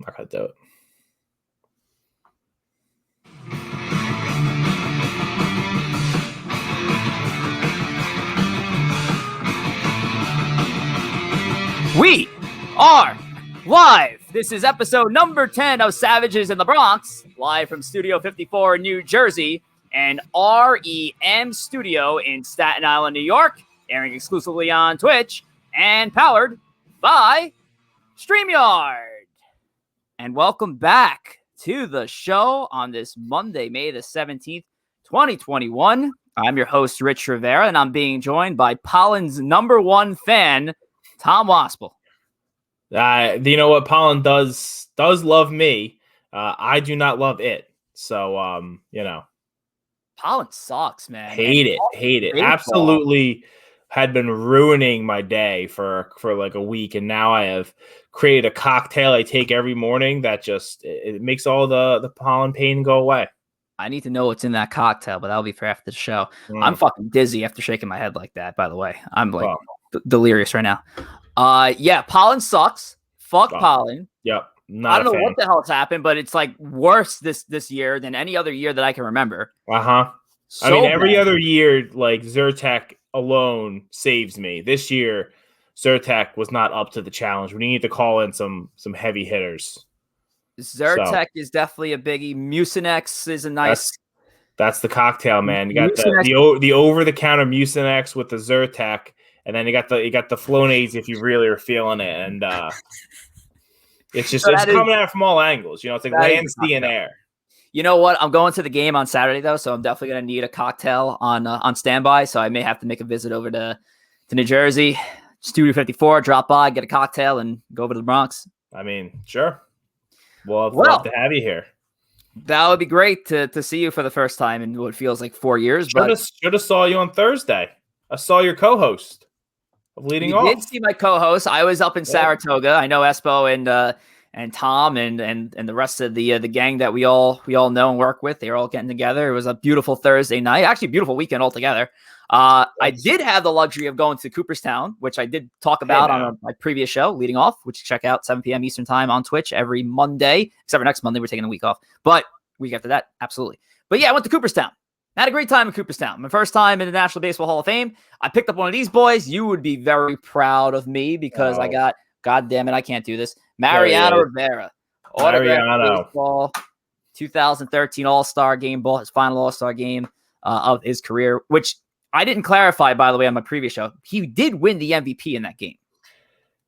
Not gonna do it. We are live. This is episode number 10 of Savages in the Bronx, live from Studio 54 in New Jersey and REM Studio in Staten Island, New York, airing exclusively on Twitch and powered by StreamYard. And welcome back to the show on this Monday, May the 17th, 2021. I'm your host, Rich Rivera, and I'm being joined by Pollen's number one fan, Tom Wospil. You know what? Pollen does love me. I do not love it. So, Pollen sucks, man. Hate it. Absolutely had been ruining my day for like a week. And now I have created a cocktail I take every morning that just, it makes all the pollen pain go away. I need to know what's in that cocktail, but that'll be for after the show. I'm fucking dizzy after shaking my head like that, by the way. I'm like delirious right now. Yeah, pollen sucks. Fuck pollen. Yep. I don't know what the hell's happened, but it's like worse this year than any other year that I can remember. So I mean, every other year, like Zyrtec alone saves me. This year, Zyrtec was not up to the challenge. We need to call in some heavy hitters. Zyrtec is definitely a biggie. Mucinex is a nice. That's the cocktail, man. You got the over the counter Mucinex with the Zyrtec. And then you got the Flonase if you really are feeling it, and it's just it's coming out from all angles. You know, it's like land, sea, and air. You know what? I'm going to the game on Saturday though, so I'm definitely gonna need a cocktail on standby. So I may have to make a visit over to New Jersey, Studio 54, drop by, get a cocktail, and go over to the Bronx. I mean, sure. Well, I'd love to have you here. That would be great to see you for the first time in what feels like 4 years. Should have saw you on Thursday. I saw your co-host. You did see my co-host. I was up in Saratoga. I know Espo and Tom and the rest of the gang that we all know and work with. They're all getting together. It was a beautiful Thursday night. Actually, a beautiful weekend altogether. I did have the luxury of going to Cooperstown, which I did talk about on my previous show, leading off, which check out 7 p.m. Eastern time on Twitch every Monday, except for next Monday. We're taking a week off, but week after that, absolutely. But yeah, I went to Cooperstown. Had a great time in Cooperstown. My first time in the National Baseball Hall of Fame. I picked up one of these boys. You would be very proud of me because I got, God damn it, I can't do this. Mariano Rivera. Autographed baseball, 2013 All-Star Game ball, his final All-Star game of his career, which I didn't clarify, by the way, on my previous show. He did win the MVP in that game.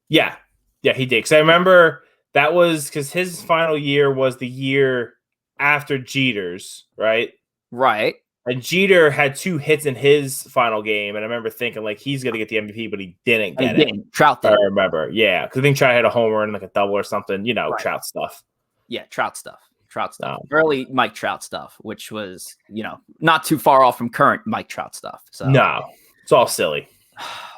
Yeah, he did. Because I remember that was because his final year was the year after Jeter's, right? Right. And Jeter had 2 hits in his final game, and I remember thinking like he's going to get the MVP, but he didn't get it. Trout did. I remember, yeah, because I think Trout had a home run, like a double or something. You know, right. Trout stuff. Yeah, Trout stuff. Early Mike Trout stuff, which was not too far off from current Mike Trout stuff. So no, it's all silly.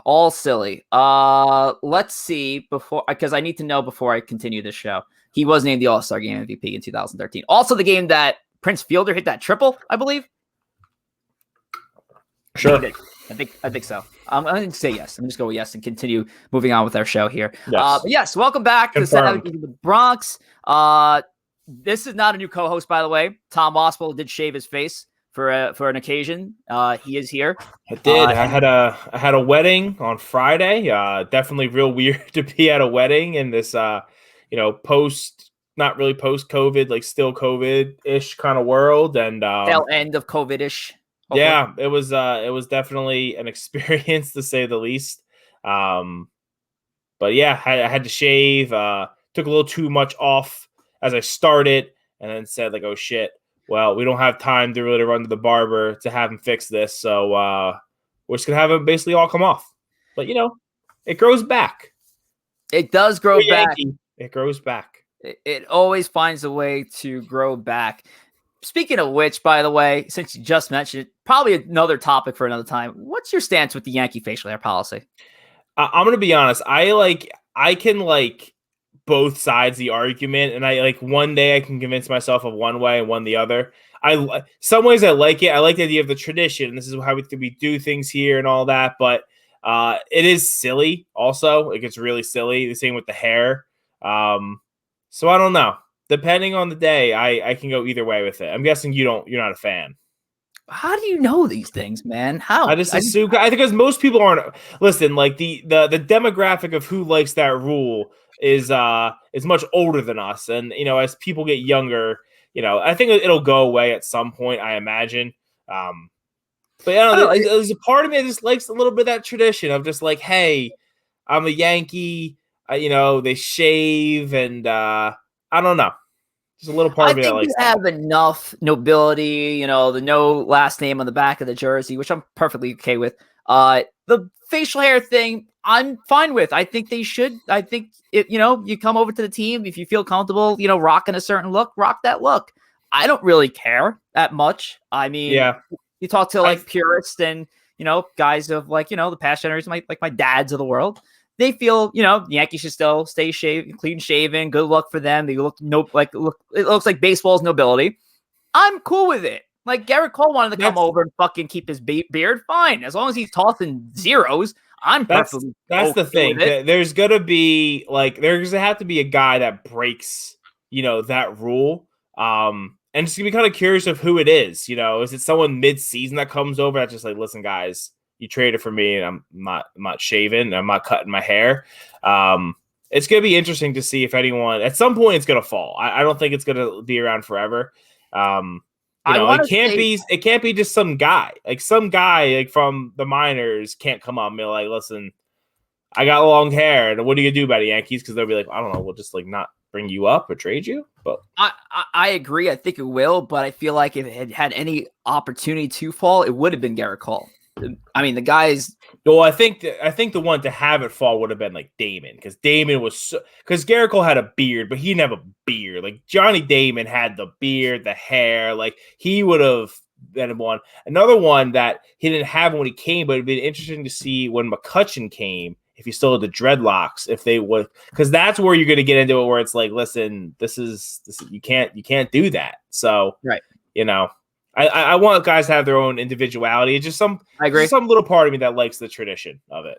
All silly. Let's see because I need to know before I continue this show. He was named the All-Star Game MVP in 2013. Also, the game that Prince Fielder hit that triple, I believe. Sure. I think so. I'm going to say yes. I'm just going with yes and continue moving on with our show here. Yes, yes, welcome back to the Bronx. This is not a new co-host, by the way. Tom Wospil did shave his face for an occasion. He is here. I did. I had a wedding on Friday. Definitely real weird to be at a wedding in this not really post-COVID, like still COVID-ish kind of world, and tail end of COVID-ish. Hopefully. Yeah, it was definitely an experience to say the least. But yeah, I had to shave. Took a little too much off as I started, and then said like, "Oh shit! Well, we don't have time to really run to the barber to have him fix this, so we're just gonna have it basically all come off." But it grows back. It does grow back. It grows back. It always finds a way to grow back. Speaking of which, by the way, since you just mentioned it, probably another topic for another time. What's your stance with the Yankee facial hair policy? I'm going to be honest. I can like both sides of the argument, and I like one day I can convince myself of one way and one the other. Some ways I like it. I like the idea of the tradition. This is how we do things here and all that, but it is silly also. Like it's really silly. The same with the hair. So I don't know. Depending on the day, I can go either way with it. I'm guessing you're not a fan. How do you know these things, man? How? I just assume. I think because most people aren't. Listen, like the demographic of who likes that rule is much older than us, and as people get younger, I think it'll go away at some point. I imagine. But there's a part of me that just likes a little bit of that tradition of just like, hey, I'm a Yankee. They shave, and I don't know. There's a little part I of me that think you likes that. have enough nobility, the no last name on the back of the jersey, which I'm perfectly okay with. The facial hair thing, I'm fine with. I think they should. I think you come over to the team if you feel comfortable, rocking a certain look, rock that look. I don't really care that much. I mean, Yeah. you talk to like purists and guys of like the past generation, like my dads of the world. They feel, the Yankees should still stay clean shaven. Good luck for them. They look it looks like baseball's nobility. I'm cool with it. Like Garrett Cole wanted to come over and fucking keep his beard. Fine, as long as he's tossing zeros, I'm perfectly. That's the thing. There's gonna be there's gonna have to be a guy that breaks that rule. And just gonna be kind of curious of who it is. Is it someone mid-season that comes over that's just like, listen, guys, you traded for me, and I'm not shaving, I'm not cutting my hair. It's gonna be interesting to see if anyone at some point it's gonna fall. I don't think it's gonna be around forever. It can't be just some guy from the minors can't come up and be like, listen, I got long hair, and what are you gonna do about it, Yankees? Because they'll be like, I don't know, we'll just not bring you up or trade you. But I agree. I think it will, but I feel like if it had any opportunity to fall, it would have been Garrett Cole. I mean, the guys. Well, I think the one to have it fall would have been like Damon, because Damon was because Garrett Cole had a beard, but he didn't have a beard. Like Johnny Damon had the beard, the hair. Like he would have been one. Another one that he didn't have when he came, but it'd be interesting to see when McCutchen came if he still had the dreadlocks. If they would, because that's where you're going to get into it, where it's like, listen, this is you can't do that. So right, I want guys to have their own individuality. It's just I agree. Some little part of me that likes the tradition of it.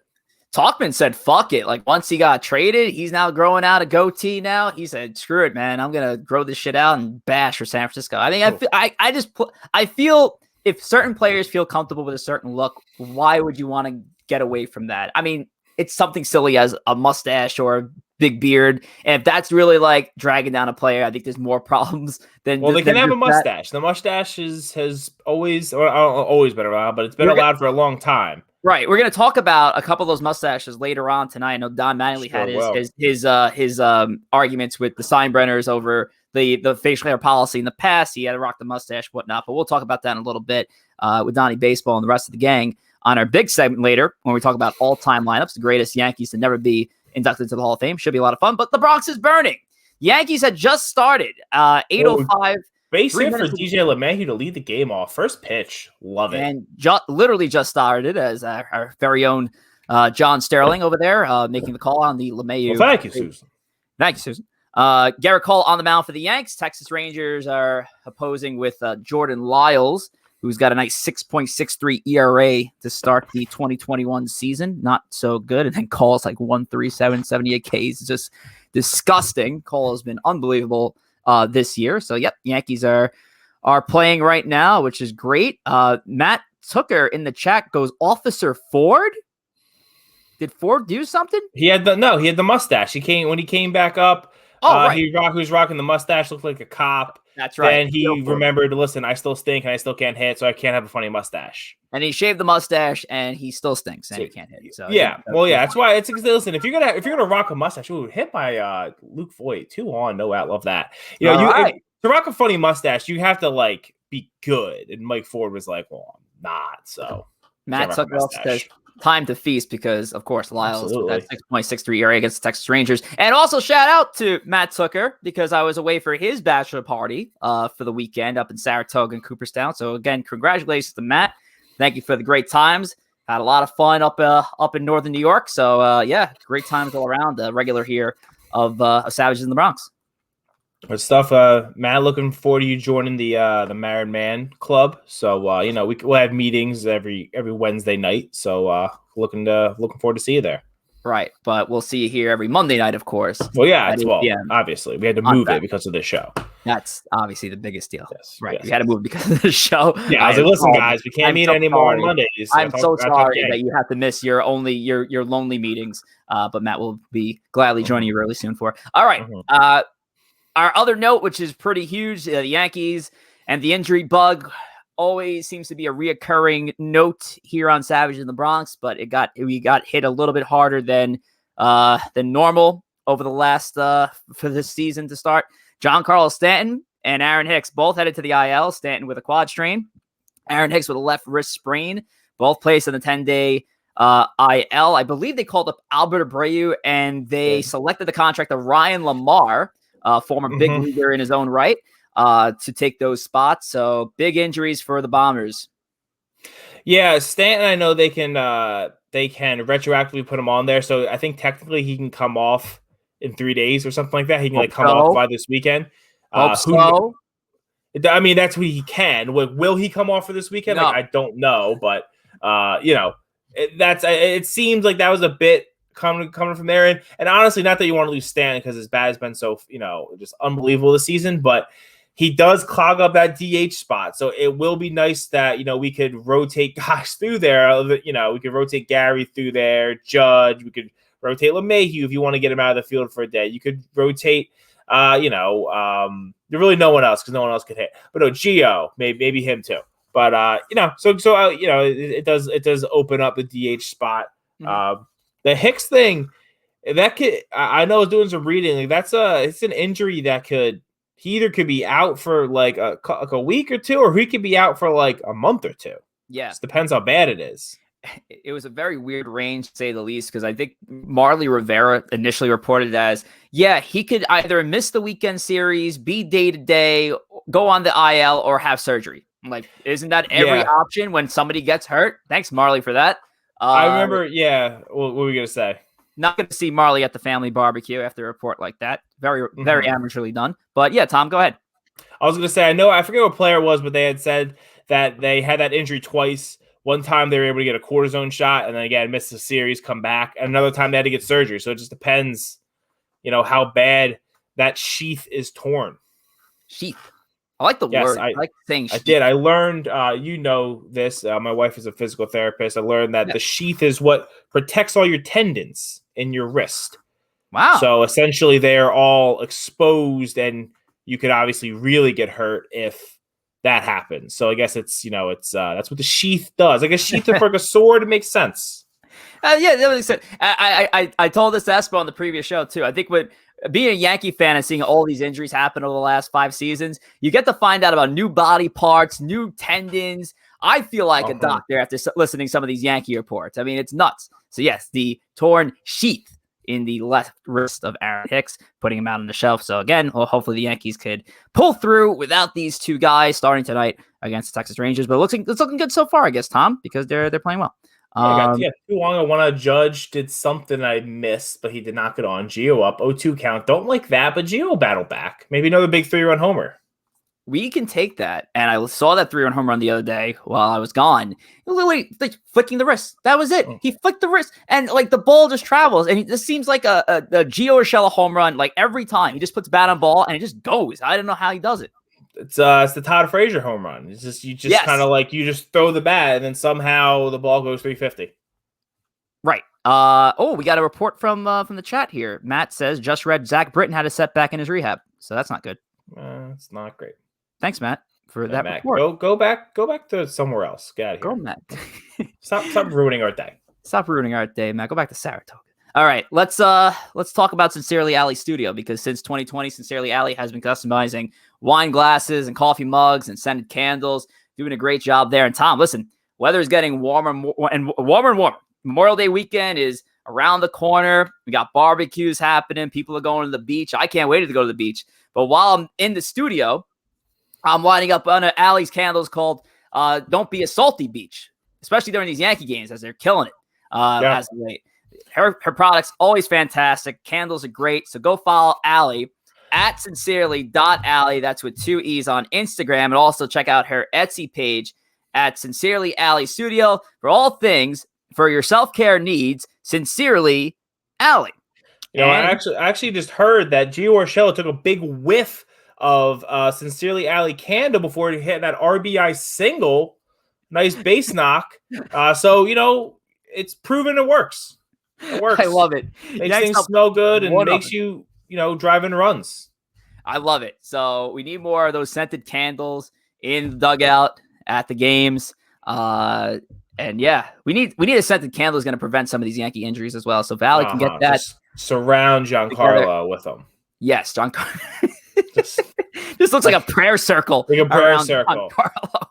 Talkman said, fuck it. Like once he got traded, he's now growing out a goatee now. He said, screw it, man. I'm going to grow this shit out and bash for San Francisco. I mean, I feel if certain players feel comfortable with a certain look, why would you want to get away from that? I mean, it's something silly as a mustache or a big beard. And if that's really like dragging down a player, I think there's more problems than. Well, they can have a mustache. The mustache has always been around, but it's been allowed for a long time. Right. We're going to talk about a couple of those mustaches later on tonight. I know Don Mattingly had his arguments with the Steinbrenners over the facial hair policy in the past. He had to rock the mustache, whatnot, but we'll talk about that in a little bit with Donnie Baseball and the rest of the gang on our big segment later when we talk about all-time lineups, the greatest Yankees to never be inducted to the Hall of Fame. Should be a lot of fun, but the Bronx is burning. Yankees had just started 8:05. Base hit for DJ LeMahieu to lead the game off. First pitch. Love it. And literally just started as our very own John Sterling over there making the call on the LeMahieu. Well, thank you, Susan. Thank you, Susan. Garrett Cole on the mound for the Yanks. Texas Rangers are opposing with Jordan Lyles, who's got a nice 6.63 ERA to start the 2021 season. Not so good. And then Cole's like 1.37, 78 Ks. It's just disgusting. Cole has been unbelievable this year. So, yep, Yankees are playing right now, which is great. Matt Tucker in the chat goes, Officer Ford? Did Ford do something? He had the mustache. When he came back up. Right. He was rocking the mustache, looked like a cop. That's right. Then he remembered, listen, I still stink and I still can't hit, so I can't have a funny mustache. And he shaved the mustache and he still stinks and he can't hit. So yeah, that's why it's listen, if you're gonna rock a mustache, hit by Luke Voigt, 2 on, no out, love that. To rock a funny mustache, you have to be good. And Mike Ford was like, well, I'm not. So Matt Tucker says time to feast because, of course, Lyles with that 6.63 ERA against the Texas Rangers. And also shout out to Matt Tucker because I was away for his bachelor party for the weekend up in Saratoga and Cooperstown. So, again, congratulations to Matt. Thank you for the great times. Had a lot of fun up in northern New York. So, great times all around. Regular here of Savages in the Bronx. Good stuff, Matt. Looking forward to you joining the Married Man Club. So we'll have meetings every Wednesday night. So looking forward to see you there. Right, but we'll see you here every Monday night, of course. Well, yeah, at it's 8 p.m. obviously we had to on move it Saturday. because of the show. That's obviously the biggest deal. Yes, Right. yes, We had to yes. move because of the show. Yeah, I was like, listen, guys, we can't I'm meet so anymore on sorry. Mondays. I'm so I talk sorry Yank. that you have to miss your lonely meetings. But Matt will be gladly joining you really soon for. All right. Our other note, which is pretty huge, the Yankees and the injury bug always seems to be a reoccurring note here on Savage in the Bronx, but we got hit a little bit harder than normal over the last for this season to start. Giancarlo Stanton and Aaron Hicks both headed to the IL. Stanton with a quad strain, Aaron Hicks with a left wrist sprain. Both placed in the 10-day IL. I believe they called up Albert Abreu and they selected the contract of Ryan Lamar, former big leaguer in his own right, to take those spots. So big injuries for the Bombers. Yeah, Stanton, I know they can retroactively put him on there. So I think technically he can come off in 3 days or something like that. He can come off by this weekend. Hope so. I mean, that's what he can. Will he come off for this weekend? No. I don't know, but it seems like that was a bit coming from there. And honestly, not that you want to lose Stanton because his bat has been so just unbelievable this season, but he does clog up that DH spot. So it will be nice that we could rotate guys through there. We could rotate Gary through there, Judge. We could rotate LeMahieu if you want to get him out of the field for a day. You could rotate. There's really no one else because no one else could hit. But no, Gio, maybe him too. But it does open up the DH spot. The Hicks thing, that could, I know I was doing some reading. Like it's an injury that he either could be out for like a week or two, or he could be out for like a month or two. Yeah, just depends how bad it is. It was a very weird range, to say the least, because I think Marley Rivera initially reported as, he could either miss the weekend series, be day-to-day, go on the IL, or have surgery. I'm like, isn't that every option when somebody gets hurt? Thanks, Marley, for that. I remember, what were we going to say? Not going to see Marley at the family barbecue after a report like that. Very, very amateurly done. But yeah, Tom, go ahead. I was going to say, I forget what player it was, but they had said that they had that injury twice. One time they were able to get a cortisone shot and then again miss the series, come back. And another time they had to get surgery. So it just depends, how bad that sheath is torn. Sheath. I like the word. I like saying sheath. I did. I learned, this. My wife is a physical therapist. I learned that the sheath is what protects all your tendons in your wrist. Wow. So essentially they're all exposed and you could obviously really get hurt if that happens. So I guess it's that's what the sheath does. Like a sheath for like a sword. It makes sense. That makes sense. I told this to Espo on the previous show too. I think when being a Yankee fan and seeing all these injuries happen over the last 5 seasons, you get to find out about new body parts, new tendons. I feel like a doctor after listening to some of these Yankee reports. I mean, it's nuts. So yes, the torn sheath in the left wrist of Aaron Hicks, putting him out on the shelf. So again, hopefully the Yankees could pull through without these two guys starting tonight against the Texas Rangers. But it's looking good so far, I guess, Tom, because they're playing well. Too long. I want to Judge did something I missed, but he did not get on. Gio up 0-2 count. Don't like that, but Gio will battle back. Maybe another big 3-run homer. We can take that. And I saw that 3-run home run the other day while I was gone. Literally flicking the wrist. That was it. He flicked the wrist and like the ball just travels. And this seems like a Gio Urshela home run. Like every time he just puts bat on ball and it just goes. I don't know how he does it. It's the Todd Frazier home run. It's just, kind of like you just throw the bat and then somehow the ball goes 350. Right. We got a report from the chat here. Matt says, just read Zach Britton had a setback in his rehab. So that's not good. It's not great. Thanks, Matt, for that Matt, report. Go back to somewhere else. Get out of here. Go, Matt. Stop ruining our day. Stop ruining our day, Matt. Go back to Saratoga. All right, let's talk about Sincerely Ali Studio, because since 2020, Sincerely Ali has been customizing wine glasses and coffee mugs and scented candles, doing a great job there. And Tom, listen, weather is getting warmer and warmer. Memorial Day weekend is around the corner. We got barbecues happening. People are going to the beach. I can't wait to go to the beach. But while I'm in the studio, I'm lighting up on Allie's candles called Don't Be a Salty Beach, especially during these Yankee games as they're killing it as of late. Her products always fantastic. Candles are great. So go follow Allie at sincerely.Allie. That's with 2 E's on Instagram. And also check out her Etsy page at Sincerely Ali Studio for all things for your self-care needs. Sincerely Alley. I actually just heard that Gio Urshela took a big whiff of Sincerely Alley Candle before he hit that RBI single. Nice base knock. So, it's proven it works. It works. I love it. Makes things smell good and makes you, driving runs. I love it. So we need more of those scented candles in the dugout at the games. And yeah, we need a scented candle is going to prevent some of these Yankee injuries as well. So Valley can get that. Just surround Giancarlo with them. Yes, Giancarlo. This looks like a prayer circle. Like a prayer circle. Giancarlo.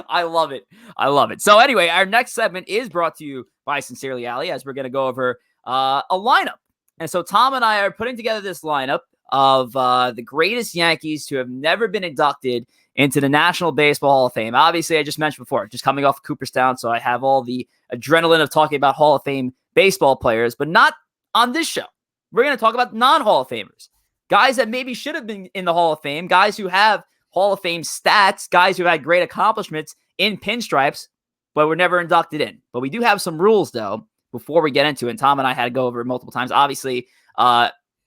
I love it. I love it. So anyway, our next segment is brought to you by Sincerely Alley, as we're going to go over a lineup. And so Tom and I are putting together this lineup of the greatest Yankees to have never been inducted into the National Baseball Hall of Fame. Obviously, I just mentioned before, just coming off of Cooperstown, so I have all the adrenaline of talking about Hall of Fame baseball players, but not on this show. We're going to talk about non-Hall of Famers, guys that maybe should have been in the Hall of Fame, guys who have Hall of Fame stats, guys who had great accomplishments in pinstripes, but were never inducted in. But we do have some rules, though, before we get into it. And Tom and I had to go over it multiple times. Obviously,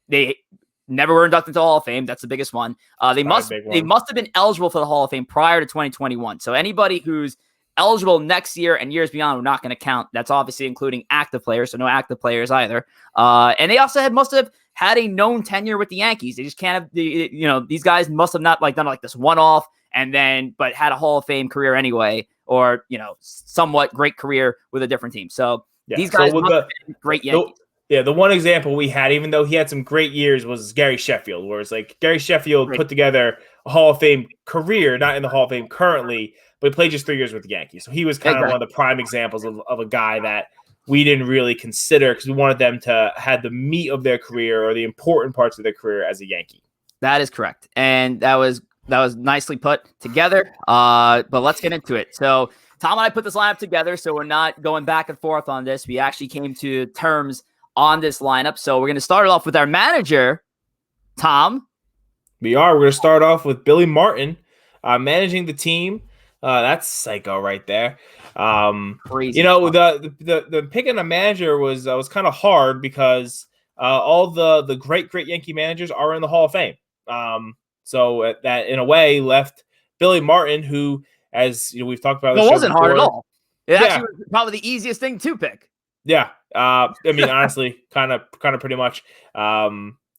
they never were inducted into the Hall of Fame. That's the biggest one. They must have been eligible for the Hall of Fame prior to 2021. So anybody who's eligible next year and years beyond, we're not going to count. That's obviously including active players, so no active players either. And they also must have had a known tenure with the Yankees. They just can't have these guys must have not done this one-off but had a Hall of Fame career anyway, or somewhat great career with a different team. So these guys must have been great Yankees. The one example we had, even though he had some great years, was Gary Sheffield, where it's like Gary Sheffield put together a Hall of Fame career, not in the Hall of Fame currently, but he played just 3 years with the Yankees. So he was kind of one of the prime examples of a guy that we didn't really consider because we wanted them to have the meat of their career or the important parts of their career as a Yankee. That is correct. And that was nicely put together. But let's get into it. So Tom and I put this lineup together, so we're not going back and forth on this. We actually came to terms on this lineup. So we're going to start off with our manager, Tom. We're going to start off with Billy Martin, managing the team. That's psycho right there. Crazy. The picking a manager was kind of hard because all the great Yankee managers are in the Hall of Fame. So that in a way left Billy Martin, who, as we've talked about, it wasn't hard at all. It actually was probably the easiest thing to pick. Yeah. I mean, honestly, kind of pretty much.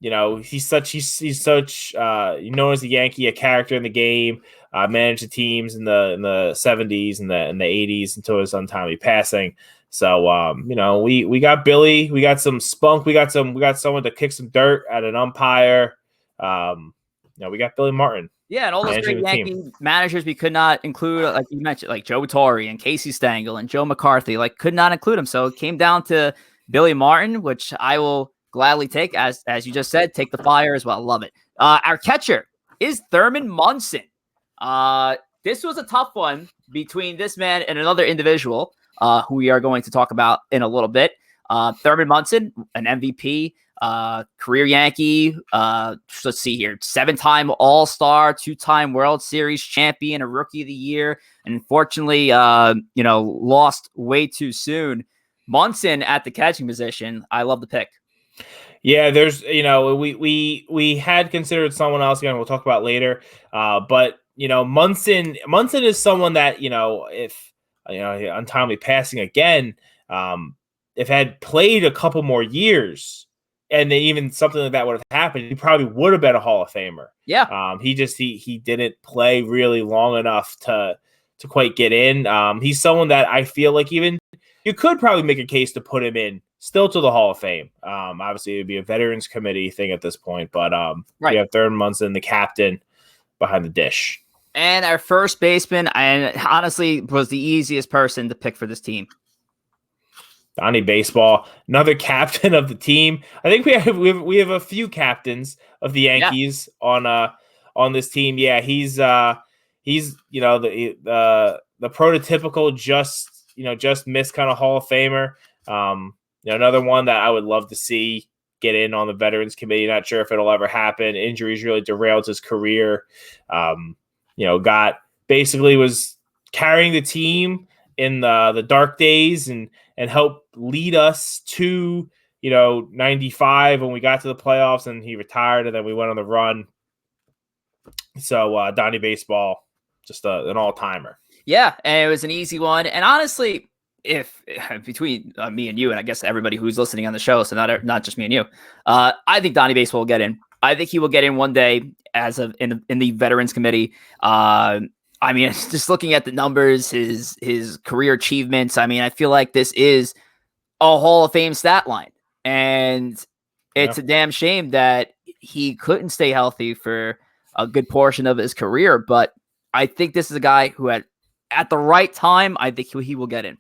He's such known as the Yankee, a character in the game. Managed the teams in the 70s and the 80s until his untimely passing. So we got Billy, we got some spunk, we got someone to kick some dirt at an umpire. We got Billy Martin. Yeah, and all those great Yankee managers we could not include, like you mentioned, like Joe Torre and Casey Stengel and Joe McCarthy, could not include him. So it came down to Billy Martin, which I will gladly take, as you just said, take the fire as well. Love it. Our catcher is Thurman Munson. This was a tough one between this man and another individual who we are going to talk about in a little bit. Thurman Munson, an MVP, career Yankee. Let's see here. 7-time All-Star, 2-time World Series champion, a Rookie of the Year, and unfortunately, lost way too soon. Munson at the catching position. I love the pick. Yeah, there's, we had considered someone else again. We'll talk about later. But Munson is someone that, if untimely passing again, if had played a couple more years and then even something like that would have happened, he probably would have been a Hall of Famer. Yeah. He didn't play really long enough to quite get in. He's someone that I feel like even you could probably make a case to put him in still to the Hall of Fame. Obviously, it would be a Veterans Committee thing at this point, but we have Thurman Munson, the captain, behind the dish. And our first baseman, and honestly, was the easiest person to pick for this team. Donnie Baseball, another captain of the team. I think we have a few captains of the Yankees on this team. Yeah, he's the prototypical just missed kind of Hall of Famer. Another one that I would love to see get in on the Veterans Committee. Not sure if it'll ever happen. Injuries really derailed his career. Was carrying the team in the dark days and helped lead us to '95 when we got to the playoffs and he retired, and then we went on the run. So Donnie Baseball, just an all-timer. Yeah, and it was an easy one. And honestly, if between me and you, and I guess everybody who's listening on the show, so not just me and you, I think Donnie Baseball will get in. I think he will get in one day in the Veterans Committee. I mean, just looking at the numbers, his career achievements. I mean, I feel like this is a Hall of Fame stat line, and it's a damn shame that he couldn't stay healthy for a good portion of his career. But I think this is a guy who at the right time, I think he will get in.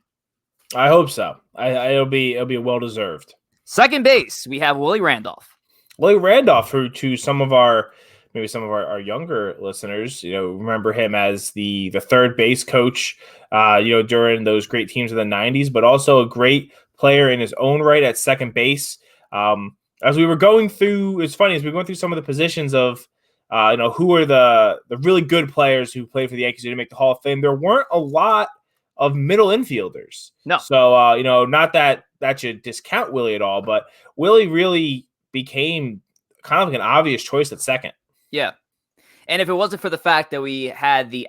I hope so. It'll be well deserved. Second base, we have Willie Randolph. Willie Randolph, who to some of our younger listeners, remember him as the third base coach, during those great teams of the '90s, but also a great player in his own right at second base. As we were going through, it's funny, as we were going through some of the positions of, who are the really good players who played for the Yankees who didn't make the Hall of Fame, there weren't a lot of middle infielders. No. So, not that should discount Willie at all, but Willie really became kind of like an obvious choice at second. Yeah. And if it wasn't for the fact that we had the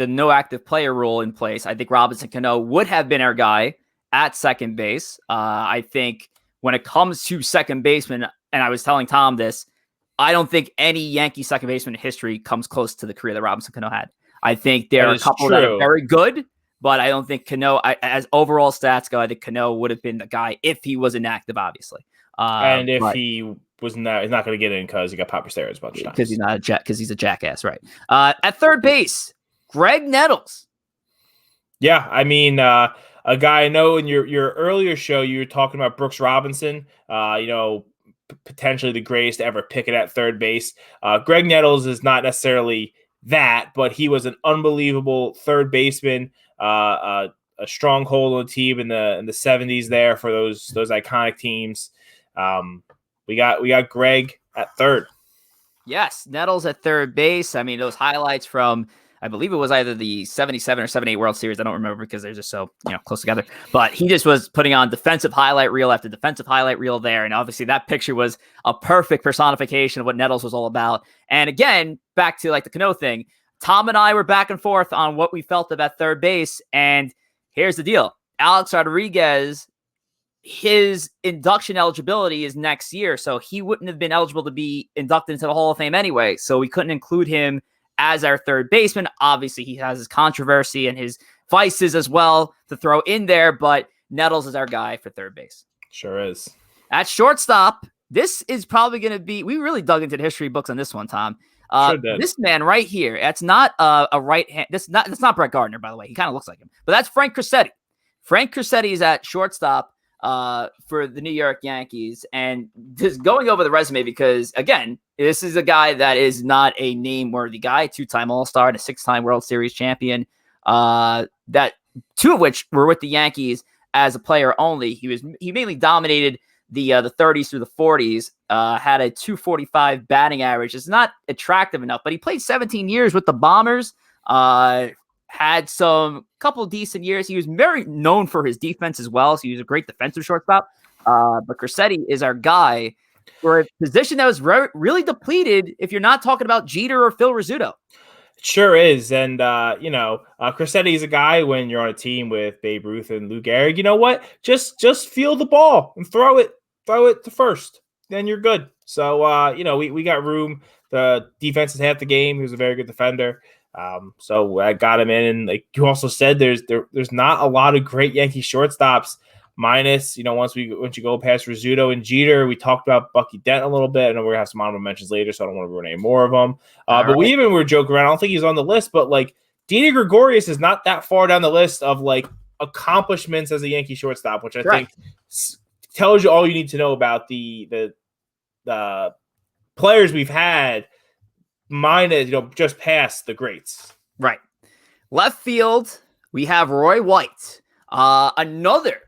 no active player rule in place, I think Robinson Cano would have been our guy at second base. I think when it comes to second baseman, and I was telling Tom this, I don't think any Yankee second baseman in history comes close to the career that Robinson Cano had. I think there are a couple that are very good, but I don't think Cano, as overall stats go, I think Cano would have been the guy if he was inactive, obviously. And if he was not, he's not going to get in because he got popped for steroids a bunch of times. Because he's a jackass, right? At third base, Greg Nettles. Yeah, I mean, a guy I know in your earlier show, you were talking about Brooks Robinson, potentially the greatest to ever pick it at third base. Greg Nettles is not necessarily that, but he was an unbelievable third baseman, a stronghold on the team in the 70s there for those iconic teams. We got Greg at third. Yes, Nettles at third base. I mean, those highlights from, I believe it was either the 77 or 78 World Series. I don't remember because they're just so close together. But he just was putting on defensive highlight reel after defensive highlight reel there. And obviously that picture was a perfect personification of what Nettles was all about. And again, back to like the Cano thing, Tom and I were back and forth on what we felt about third base. And here's the deal. Alex Rodriguez, his induction eligibility is next year. So he wouldn't have been eligible to be inducted into the Hall of Fame anyway. So we couldn't include him as our third baseman. Obviously, he has his controversy and his vices as well to throw in there, but Nettles is our guy for third base. Sure is. At shortstop, this is probably going to be, we really dug into the history books on this one, Tom. This man right here, that's not a right hand. That's not Brett Gardner, by the way. He kind of looks like him, but that's Frank Crissetti. Frank Crissetti is at shortstop for the New York Yankees. And just going over the resume, because again, this is a guy that is not a name-worthy guy, 2-time All-Star and a 6-time World Series champion, that 2 of which were with the Yankees as a player only. He mainly dominated the 30s through the 40s, had a .245 batting average. It's not attractive enough, but he played 17 years with the Bombers, had some couple decent years. He was very known for his defense as well, so he was a great defensive shortstop. But Crissetti is our guy for a position that was really depleted if you're not talking about Jeter or Phil Rizzuto. It sure is. And, Crissetti is a guy when you're on a team with Babe Ruth and Lou Gehrig, you know what? Just field the ball and throw it to first. Then you're good. So, we got room. The defense is half the game. He was a very good defender. So I got him in, and like you also said, there's not a lot of great Yankee shortstops. Minus, once you go past Rizzuto and Jeter, we talked about Bucky Dent a little bit. I know we're gonna have some honorable mentions later, so I don't want to ruin any more of them. But we even were joking around. I don't think he's on the list, but like Didi Gregorius is not that far down the list of like accomplishments as a Yankee shortstop, which I think tells you all you need to know about the players we've had. Mine is, just past the greats. Right. Left field, we have Roy White, another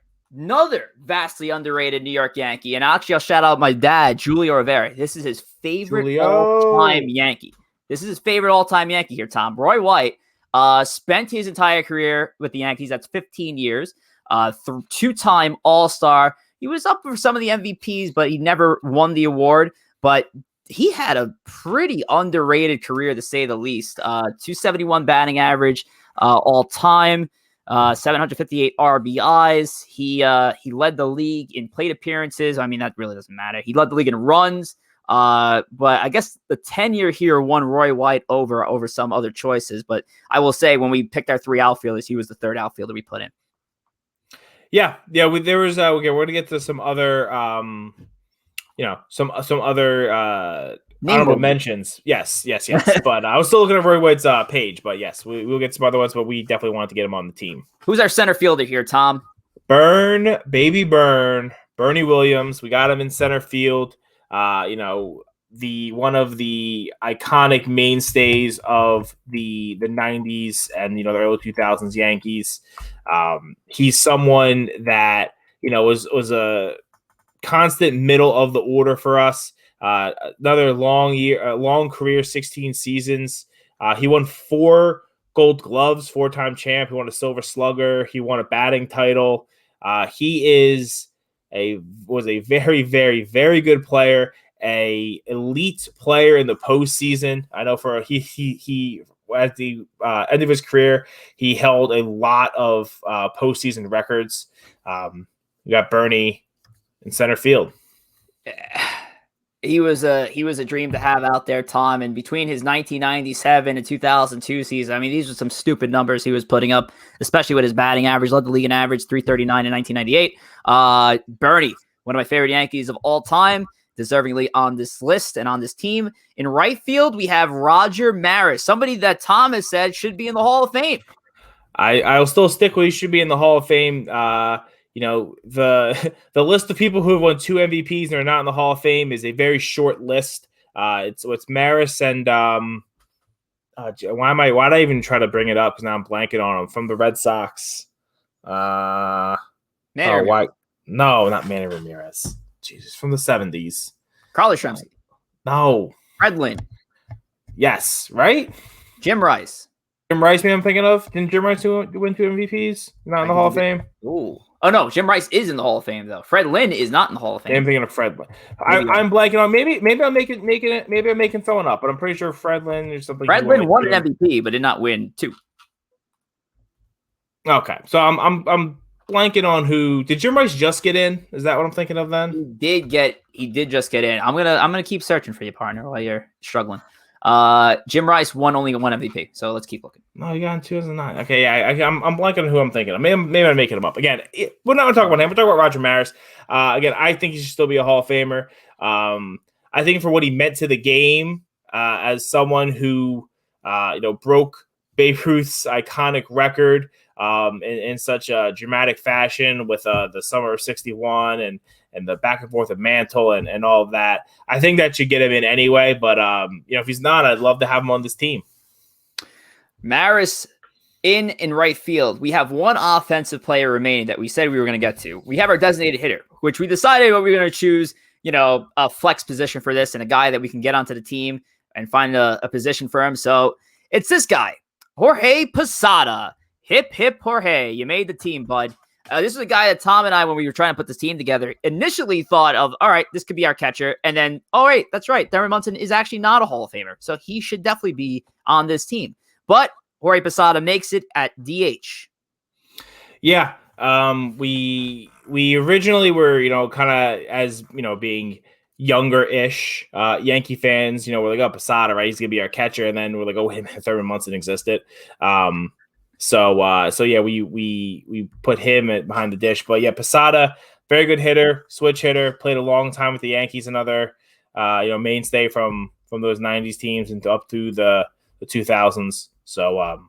vastly underrated New York Yankee. And actually, I'll shout out my dad, Julio Rivera. This is his favorite all-time Yankee. This is his favorite all-time Yankee here, Tom. Roy White spent his entire career with the Yankees. That's 15 years. 2-time All-Star. he was up for some of the MVPs, but he never won the award. But he had a pretty underrated career, to say the least. 271 batting average all time, 758 RBIs. He led the league in plate appearances. I mean, that really doesn't matter. He led the league in runs. But I guess the tenure here won Roy White over some other choices. But I will say, when we picked our 3 outfielders, he was the 3rd outfielder we put in. Yeah. There was okay. We're gonna get to some other, some other honorable mentions. Yes. But I was still looking at Roy White's page. But yes, we'll get some other ones. But we definitely wanted to get him on the team. Who's our center fielder here, Tom? Burn, baby Burn, Bernie Williams. We got him in center field. The one of the iconic mainstays of the 90s and the early 2000s Yankees. He's someone that was a constant middle of the order for us. Another long career, 16 seasons. He won 4 Gold Gloves, 4-time champ. He won a Silver Slugger. He won a batting title. He was a very, very, very good player, a elite player in the postseason. I know he at the end of his career, he held a lot of postseason records. We got Bernie in center field. He was a dream to have out there, Tom. And between his 1997 and 2002 season, I mean, these are some stupid numbers he was putting up, especially with his batting average. Led the league in average, 339 in 1998. Bernie, one of my favorite Yankees of all time, deservingly on this list and on this team. In right field, we have Roger Maris, somebody that Tom has said should be in the Hall of Fame. I'll still stick with he should be in the Hall of Fame. The list of people who have won 2 MVPs and are not in the Hall of Fame is a very short list. It's Maris and why did I even try to bring it up? Because now I'm blanking on him from the Red Sox. No, not Manny Ramirez. Jesus, from the 70s. Carly Shremsky. No. Fred Lynn. Yes, right? Jim Rice. Jim Rice, man, I'm thinking of. Didn't Jim Rice win 2 MVPs? Not in the Hall of Fame? Ooh. Oh, no. Jim Rice is in the Hall of Fame, though. Fred Lynn is not in the Hall of Fame. I'm thinking of Fred Lynn. I'm blanking on. Maybe I'm making someone up, but I'm pretty sure Fred Lynn or something. Fred Lynn won an MVP, but did not win 2. Okay. So I'm blanking on who. Did Jim Rice just get in? Is that what I'm thinking of then? He did just get in. I'm gonna keep searching for you, partner, while you're struggling. Jim Rice won only 1 MVP, so let's keep looking. No, you got in 2009. Okay, yeah, I'm blanking on who I'm thinking of. Maybe I'm making him up. Again, we're not talking about him. We're talking about Roger Maris. Again, I think he should still be a Hall of Famer. I think for what he meant to the game, as someone who broke Babe Ruth's iconic record in such a dramatic fashion with the summer of '61 and the back and forth of Mantle and all of that. I think that should get him in anyway. But if he's not, I'd love to have him on this team. Maris in right field. We have 1 offensive player remaining that we said we were going to get to. We have our designated hitter, which we decided what we were going to choose, a flex position for this and a guy that we can get onto the team and find a position for him. So it's this guy, Jorge Posada. Hip, hip, Jorge. You made the team, bud. This is a guy that Tom and I, when we were trying to put this team together, initially thought of, all right, this could be our catcher. And then, all right, that's right. Thurman Munson is actually not a Hall of Famer. So he should definitely be on this team. But Jorge Posada makes it at DH. Yeah. We originally were, kind of as, being younger-ish Yankee fans, we're like, oh, Posada, right? He's going to be our catcher. And then we're like, oh, wait a minute, Thurman Munson existed. So yeah, we put him behind the dish. But yeah, Posada, very good hitter, switch hitter, played a long time with the Yankees, another mainstay from those 90s teams and up through the 2000s. So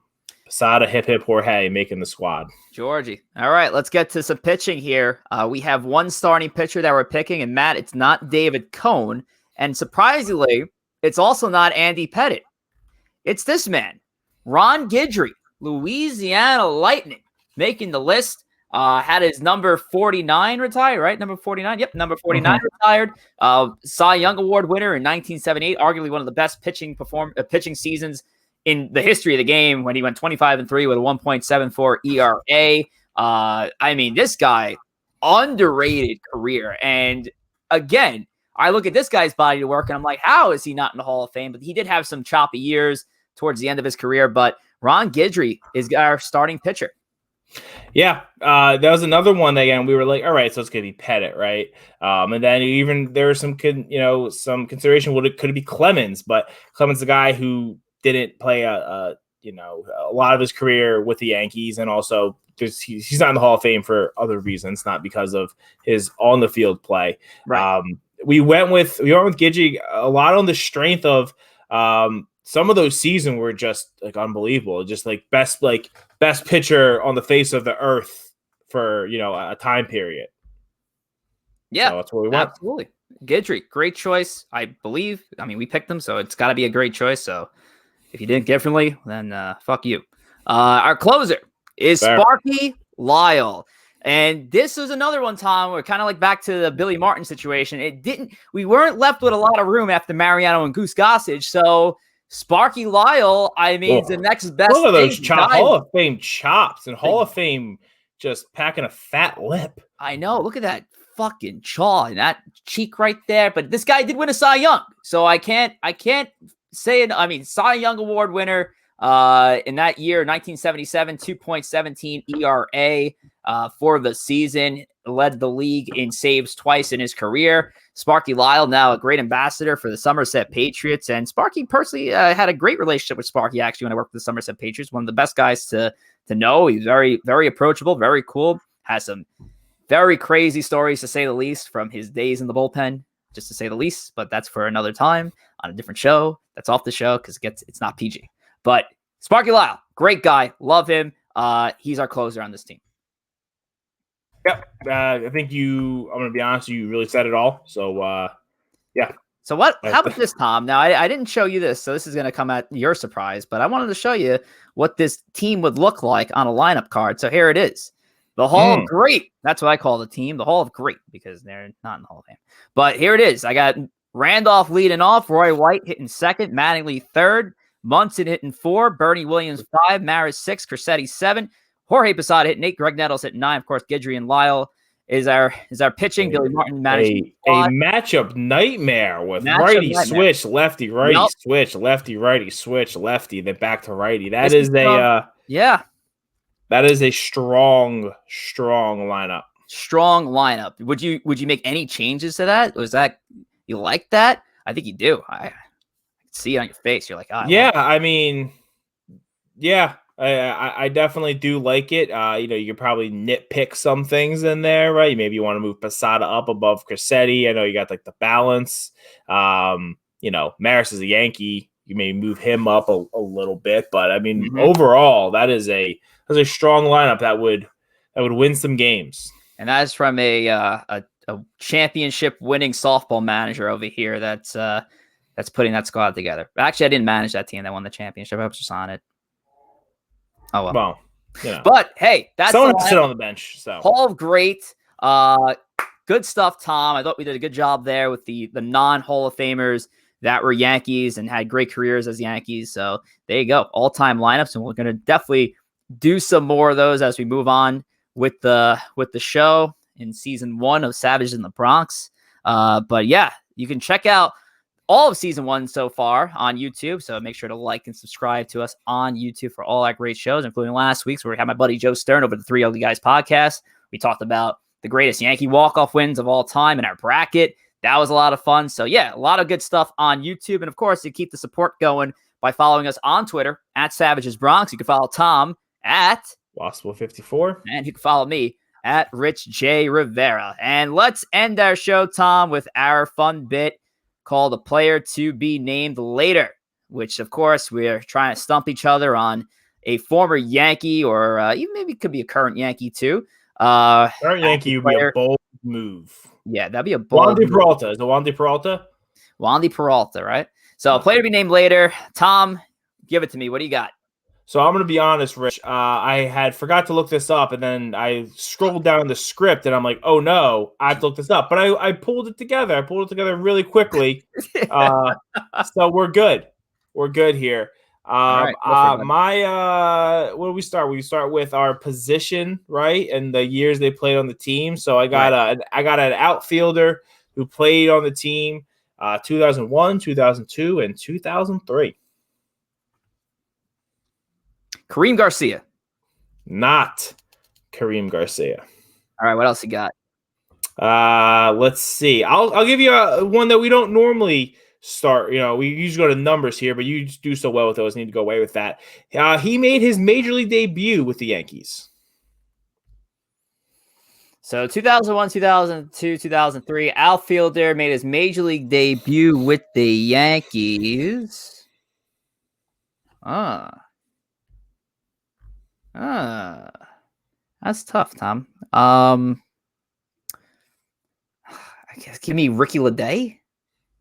Posada, hip hip Jorge, making the squad. Georgie. All right, let's get to some pitching here. We have 1 starting pitcher that we're picking, and Matt, it's not David Cone, and surprisingly, it's also not Andy Pettitte. It's this man, Ron Guidry. Louisiana Lightning making the list. Had his number 49 retired, right? Number 49. Yep, number 49 retired. Cy Young Award winner in 1978, arguably one of the best pitching seasons in the history of the game when he went 25-3 with a 1.74 ERA. I mean, this guy underrated career. And again, I look at this guy's body of work and I'm like, how is he not in the Hall of Fame? But he did have some choppy years towards the end of his career. But Ron Guidry is our starting pitcher. Yeah, that was another one that, again, we were like, all right, so it's gonna be Pettit, right? And then even there was some consideration. Could it be Clemens? But Clemens, the guy who didn't play a lot of his career with the Yankees, and also he's not in the Hall of Fame for other reasons, not because of his on the field play. Right. We went with Guidry a lot on the strength of some of those seasons were just like unbelievable, just like best pitcher on the face of the earth for a time period. Yeah, so that's where we went. Absolutely. Guidry, great choice, I believe. I mean, we picked him, so it's got to be a great choice. So if you didn't differently, then fuck you. Our closer is Fair. Sparky Lyle. And this was another one, Tom. We're kind of like back to the Billy Martin situation. We weren't left with a lot of room after Mariano and Goose Gossage. So Sparky Lyle, I mean, is the next best. Look at those Hall of Fame chops and Hall of Fame just packing a fat lip. I know. Look at that fucking jaw and that cheek right there. But this guy did win a Cy Young, so I can't say it. I mean, Cy Young Award winner in that year, 1977, 2.17 ERA for the season. Led the league in saves twice in his career. Sparky Lyle, now a great ambassador for the Somerset Patriots. And Sparky personally had a great relationship with Sparky, actually, when I worked with the Somerset Patriots. One of the best guys to know. He's very, very approachable, very cool. Has some very crazy stories, to say the least, from his days in the bullpen, just to say the least. But that's for another time on a different show. That's off the show because it's not PG. But Sparky Lyle, great guy. Love him. He's our closer on this team. Yep. I think I'm going to be honest, you really said it all. So, yeah. So how about this, Tom? Now, I didn't show you this, so this is going to come at your surprise, but I wanted to show you what this team would look like on a lineup card. So here it is. The Hall of Great. That's what I call the team, the Hall of Great, because they're not in the Hall of Fame. But here it is. I got Randolph leading off, Roy White hitting second, Mattingly third, Munson hitting 4, Bernie Williams 5, Maris 6, Crissetti 7, Jorge Posada hitting 8, Greg Nettles hitting 9. Of course, Guidry and Lyle is our pitching. Billy Martin managing a matchup nightmare with righty switch, lefty, righty switch, lefty, righty switch, lefty, then back to righty. That is a strong lineup. Strong lineup. Would you make any changes to that? Was that you like that? I think you do. I see it on your face. You're like, I mean, yeah. I definitely do like it. You could probably nitpick some things in there, right? Maybe you want to move Posada up above Crissetti. I know you got like the balance. Maris is a Yankee. You may move him up a little bit, but I mean, overall, that is a strong lineup that would win some games. And that is from a championship winning softball manager over here that's putting that squad together. Actually, I didn't manage that team that won the championship. I was just on it. Oh well. But hey, that's someone to sit on the bench. So Hall of Great, good stuff, Tom. I thought we did a good job there with the non-Hall of Famers that were Yankees and had great careers as Yankees. So there you go, all-time lineups, and we're gonna definitely do some more of those as we move on with the show in season 1 of Savage in the Bronx. But yeah, you can check out all of season 1 so far on YouTube. So make sure to like and subscribe to us on YouTube for all our great shows, including last week's where we had my buddy Joe Stern over the 3 Ugly Guys podcast. We talked about the greatest Yankee walk-off wins of all time in our bracket. That was a lot of fun. So yeah, a lot of good stuff on YouTube. And of course, you keep the support going by following us on Twitter at Savages Bronx. You can follow Tom at Wospil54. And you can follow me at Rich J. Rivera. And let's end our show, Tom, with our fun bit called A Player to Be Named Later, which, of course, we're trying to stump each other on a former Yankee or even maybe could be a current Yankee, too. Current Yankee would be a bold move. Yeah, that'd be a bold move. Peralta. Is it Wandy Peralta? Wandy Peralta, right? So, A Player to Be Named Later. Tom, give it to me. What do you got? So I'm going to be honest, Rich. I had forgot to look this up, and then I scrolled down the script, and I'm like, oh, no, I have to look this up. But I pulled it together. I pulled it together really quickly. So we're good. We're good here. All right, go for it, bud. What do we start? We start with our position, right? And the years they played on the team. So I got an outfielder who played on the team 2001, 2002, and 2003. Kareem Garcia. Not Kareem Garcia. All right, what else you got? Let's see. I'll give you one that we don't normally start. We usually go to numbers here, but you just do so well with those. Need to go away with that. He made his major league debut with the Yankees. So 2001, 2002, 2003, outfielder made his major league debut with the Yankees. That's tough, Tom. I guess give me Ricky Leday.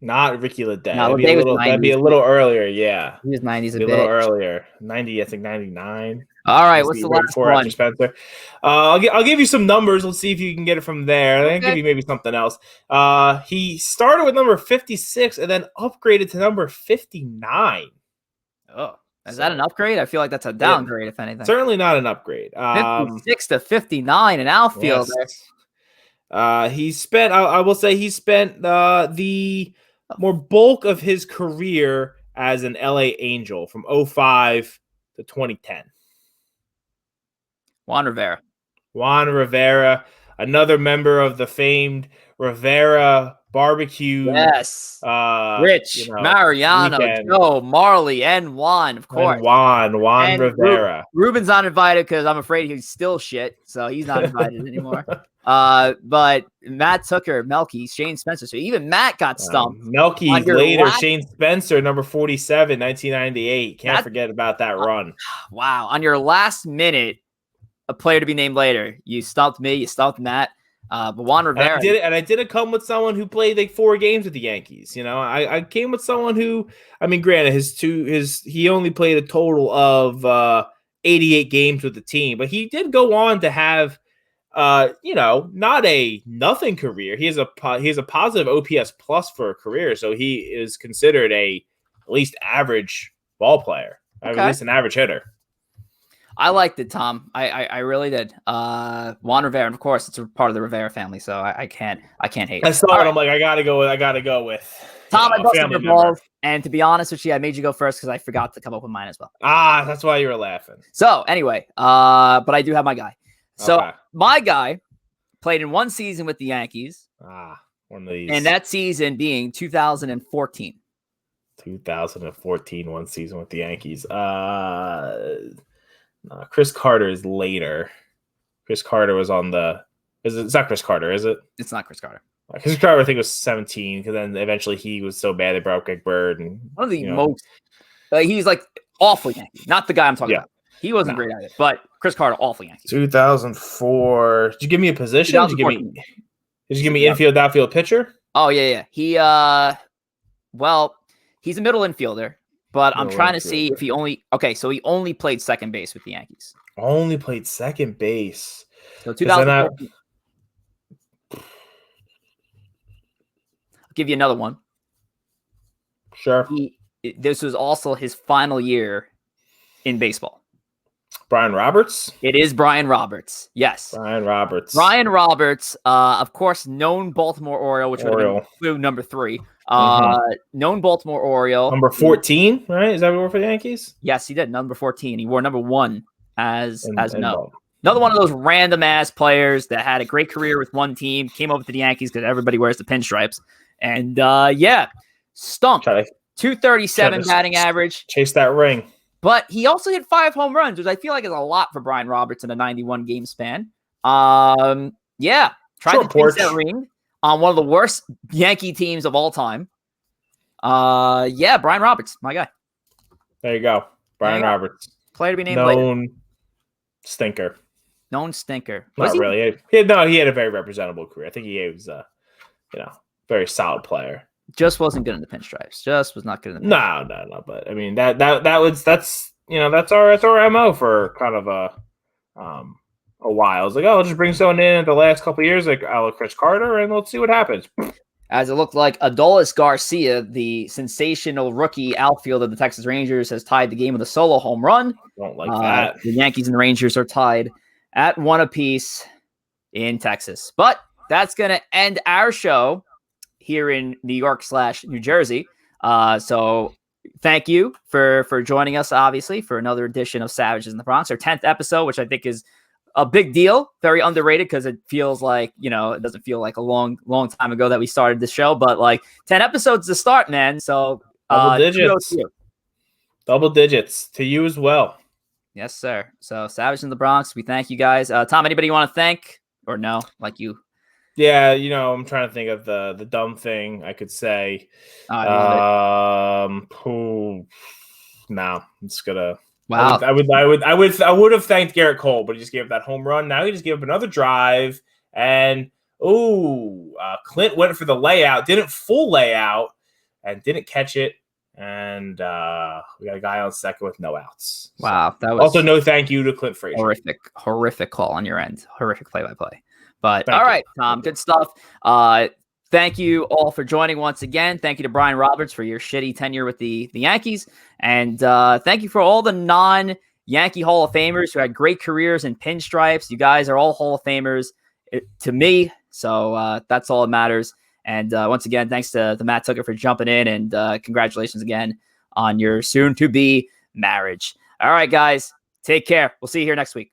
Not Ricky Leday. No, that'd be a little earlier. Yeah, he was 90s a little earlier. 90, I think 99. All right, what's the last one? After Spencer. I'll give you some numbers. Let's see if you can get it from there. Okay. I'll give you maybe something else. He started with number 56 and then upgraded to number 59. Oh, is that an upgrade? I feel like that's a downgrade, if anything. Certainly not an upgrade. 56 to 59, an outfielder. Yes. He spent. I will say he spent the more bulk of his career as an LA Angel from 2005 to 2010. Juan Rivera, another member of the famed Rivera barbecue. Yes. Rich, Mariano, weekend. Joe, Marley, and Juan, of course. Juan Rivera. Ruben's not invited because I'm afraid he's still shit, so he's not invited anymore. But Matt Tucker, Melky, Shane Spencer. So even Matt got stumped. Melky later, Shane Spencer, number 47, 1998. Can't forget about that run. Wow. On your last minute, a player to be named later. You stumped me, you stumped Matt. But Juan Rivera. I didn't come with someone who played like 4 games with the Yankees. I came with someone who, granted, he only played a total of 88 games with the team, but he did go on to have not a nothing career. He has a positive OPS plus for a career, so he is considered at least average ball player, at least an average hitter. I liked it, Tom. I really did. Juan Rivera, and of course, it's a part of the Rivera family, so I can't hate it. I saw it. I'm like, I gotta go with Tom. I busted your balls, and to be honest with you, I made you go first because I forgot to come up with mine as well. That's why you were laughing. So anyway, but I do have my guy. So my guy played in 1 season with the Yankees. One of these, and that season being 2014. 2014, 1 season with the Yankees. Chris Carter is later. Chris Carter was on the. It's not Chris Carter, is it? It's not Chris Carter. Chris Carter, I think, was 17 because then eventually he was so bad they brought up Greg Bird and one of the most. He's like awful Yankee, not the guy I'm talking about. He wasn't great at it, but Chris Carter, awful Yankee. 2004. Did you give me a position? Did you give me infield, outfield, pitcher? Oh yeah. He he's a middle infielder. But I'm trying to see if he only so he only played second base with the Yankees. Only played second base. So 2014. I'll give you another one. Sure. This was also his final year in baseball. Brian Roberts? It is Brian Roberts. Yes. Brian Roberts, of course, known Baltimore Oriole, which would have been number 3. Known Baltimore Oriole. Number 14, right? Is that what he wore for the Yankees? Yes, he did. Number 14. He wore number 1 as no. Another one of those random ass players that had a great career with one team, came over to the Yankees because everybody wears the pinstripes. And stumped. 237 batting average. Chase that ring. But he also hit 5 home runs, which I feel like is a lot for Brian Roberts in a 91 game span. Tried to chase that ring on one of the worst Yankee teams of all time. Brian Roberts, my guy. There you go. Brian Roberts. Player to be named later. Stinker. Known stinker. Not really. He had a very representable career. I think he was very solid player. Just wasn't good in the pinstripes. Just was not good in the pinstripes. No. But I mean that's our MO for kind of a while. It's like, let's just bring someone in the last couple of years, like Chris Carter, and let's see what happens. as it looked like Adolis Garcia, the sensational rookie outfielder of the Texas Rangers, has tied the game with a solo home run. Don't like that. The Yankees and the Rangers are tied at 1 apiece in Texas. But that's going to end our show here in New York / New Jersey. So thank you for joining us, obviously, for another edition of Savages in the Bronx, our 10th episode, which I think is a big deal, very underrated, because it feels like, it doesn't feel like a long time ago that we started the show, but like 10 episodes to start, man. So double digits to you as well. Yes, sir. So Savage in the Bronx, we thank you guys. Tom, anybody you want to thank or no? Like you? Yeah, I'm trying to think of the dumb thing I could say. Oh, I love it. No, I'm just gonna. Wow. I would have thanked Garrett Cole, but he just gave up that home run. Now he just gave up another drive, and Clint went for the layout, didn't full layout, and didn't catch it. And we got a guy on second with no outs. Wow, that was also no thank you to Clint Frazier. Horrific call on your end. Horrific play-by-play. But all right, Tom, good stuff. Thank you all for joining once again. Thank you to Brian Roberts for your shitty tenure with the Yankees. And thank you for all the non-Yankee Hall of Famers who had great careers in pinstripes. You guys are all Hall of Famers to me. So that's all that matters. And once again, thanks to Matt Tucker for jumping in. And congratulations again on your soon-to-be marriage. All right, guys, take care. We'll see you here next week.